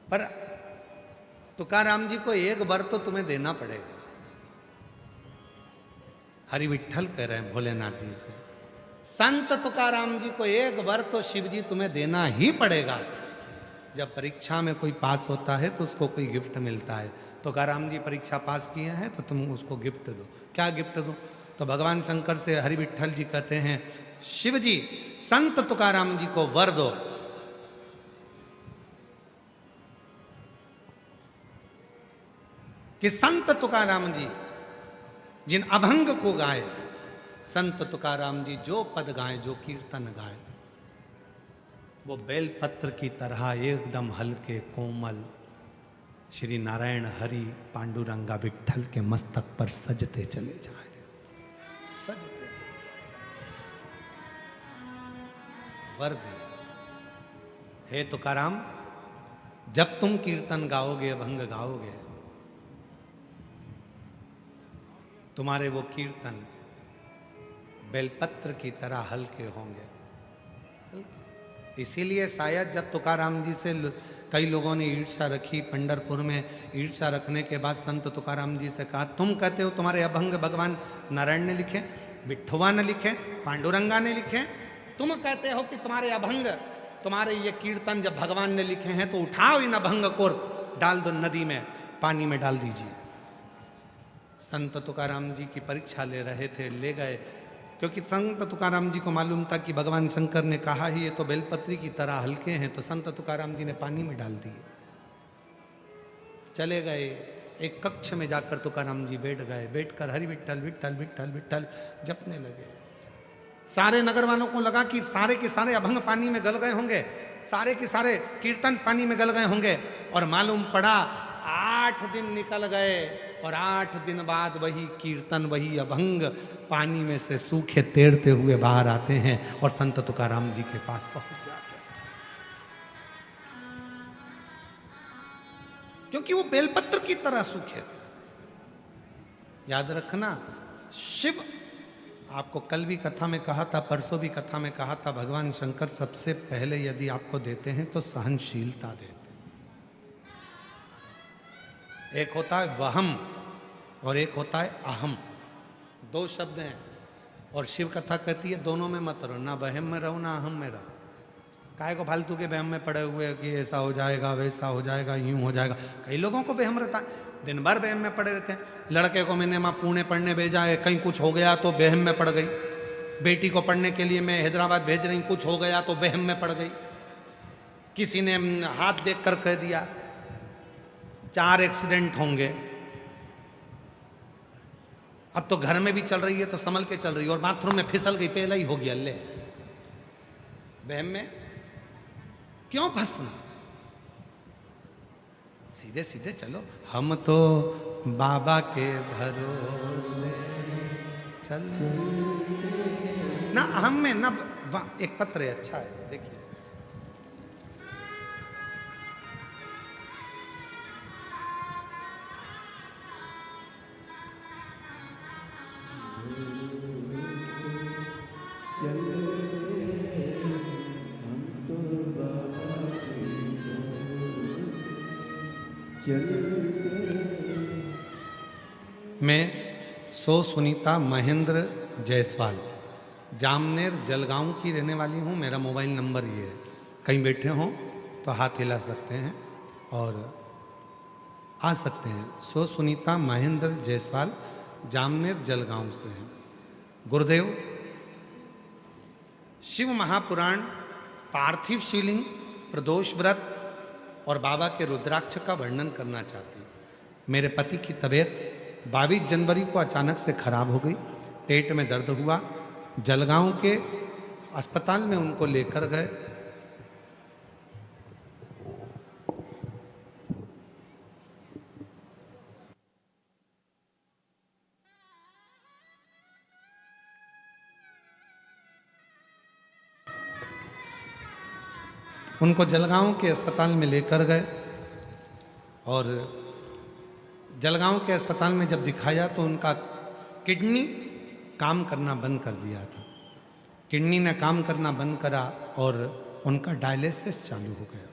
पर तुकाराम जी को एक वर तो तुम्हें देना पड़ेगा। हरि विठ्ठल कह रहे हैं भोलेनाथ जी से, संत तुकाराम जी को एक वर तो शिव जी तुम्हें देना ही पड़ेगा। जब परीक्षा में कोई पास होता है तो उसको कोई गिफ्ट मिलता है। तुकाराम जी परीक्षा पास किए हैं तो तुम उसको गिफ्ट दो। क्या गिफ्ट दो? तो भगवान शंकर से हरि विठ्ठल जी कहते हैं, शिव जी संत तुकाराम जी को वर दो कि संत तुकाराम जी जिन अभंग को गाए, संत तुकाराम जी जो पद गाए, जो कीर्तन गाए, वो बेलपत्र की तरह एकदम हल्के कोमल श्री नारायण हरि पांडुरंगा विठ्ठल के मस्तक पर सजते चले जाए, सजते चले। वर दिया, हे तुकाराम जब तुम कीर्तन गाओगे, अभंग गाओगे, तुम्हारे वो कीर्तन बेलपत्र की तरह हल्के होंगे, हल्के। इसीलिए शायद जब तुकाराम जी से कई लोगों ने ईर्ष्या रखी, पंढरपुर में ईर्ष्या रखने के बाद संत तुकाराम जी से कहा, तुम कहते हो तुम्हारे अभंग भगवान नारायण ने लिखे, विठ्ठवा ने लिखे, पांडुरंगा ने लिखे, तुम कहते हो कि तुम्हारे अभंग, तुम्हारे ये कीर्तन जब भगवान ने लिखे हैं तो उठाओ इन अभंग को डाल दो नदी में, पानी में डाल दीजिए। संत तुकाराम जी की परीक्षा ले रहे थे, ले गए, क्योंकि संत तुकाराम जी को मालूम था कि भगवान शंकर ने कहा ही ये तो बेलपत्री की तरह हल्के हैं, तो संत तुकाराम जी ने पानी में डाल दिए। चले गए, एक कक्ष में जाकर तुकाराम जी बैठ गए, बैठकर हरि विठ्ठल विठ्ठल विठ्ठल विठ्ठल जपने लगे। सारे नगर वालों को लगा कि सारे के सारे अभंग पानी में गल गए होंगे, सारे के सारे कीर्तन पानी में गल गए होंगे, और मालूम पड़ा 8 दिन निकल गए और 8 दिन बाद वही कीर्तन, वही अभंग पानी में से सूखे तैरते हुए बाहर आते हैं और संत तुकाराम जी के पास पहुंच जाते हैं, क्योंकि वो बेलपत्र की तरह सूखे थे। याद रखना, शिव, आपको कल भी कथा में कहा था, परसों भी कथा में कहा था, भगवान शंकर सबसे पहले यदि आपको देते हैं तो सहनशीलता देते हैं। एक होता है वहम और एक होता है अहम, 2 शब्द हैं। और शिव कथा कहती है दोनों में मत रहो, ना वहम में रहो ना अहम में रहो। काहे को फालतू के वहम में पड़े हुए कि ऐसा हो जाएगा, वैसा हो जाएगा, यूं हो जाएगा। कई लोगों को वहम रहता है, दिन भर वहम में पड़े रहते हैं। लड़के को मैंने माँ पुणे पढ़ने भेजा है, कहीं कुछ हो गया तो वहम में पड़ गई। बेटी को पढ़ने के लिए मैं हैदराबाद भेज रही, कुछ हो गया तो वहम में पड़ गई। किसी ने हाथ देख कर कह दिया 4 एक्सीडेंट होंगे। अब तो घर में भी चल रही है तो संभल के चल रही है, और बाथरूम में फिसल गई, पहला ही हो गया। ले वहम में क्यों फंसना, सीधे सीधे चलो। हम तो बाबा के भरोसे चल ना, हम में ना। एक पत्र है, अच्छा है, देखिए। मैं सुनीता महेंद्र जायसवाल, जामनेर जलगांव की रहने वाली हूँ। मेरा मोबाइल नंबर ये है, कहीं बैठे हों तो हाथ हिला सकते हैं और आ सकते हैं। सुनीता महेंद्र जायसवाल, जामनेर जलगांव से हैं। गुरुदेव, शिव महापुराण, पार्थिव शिवलिंग, प्रदोष व्रत और बाबा के रुद्राक्ष का वर्णन करना चाहती हूँ। मेरे पति की तबीयत 22 जनवरी को अचानक से खराब हो गई, पेट में दर्द हुआ। जलगांव के अस्पताल में उनको लेकर गए। उनको जलगांव के अस्पताल में लेकर गए और जलगांव के अस्पताल में जब दिखाया तो उनका किडनी काम करना बंद कर दिया था। किडनी ने काम करना बंद करा और उनका डायलिसिस चालू हो गया।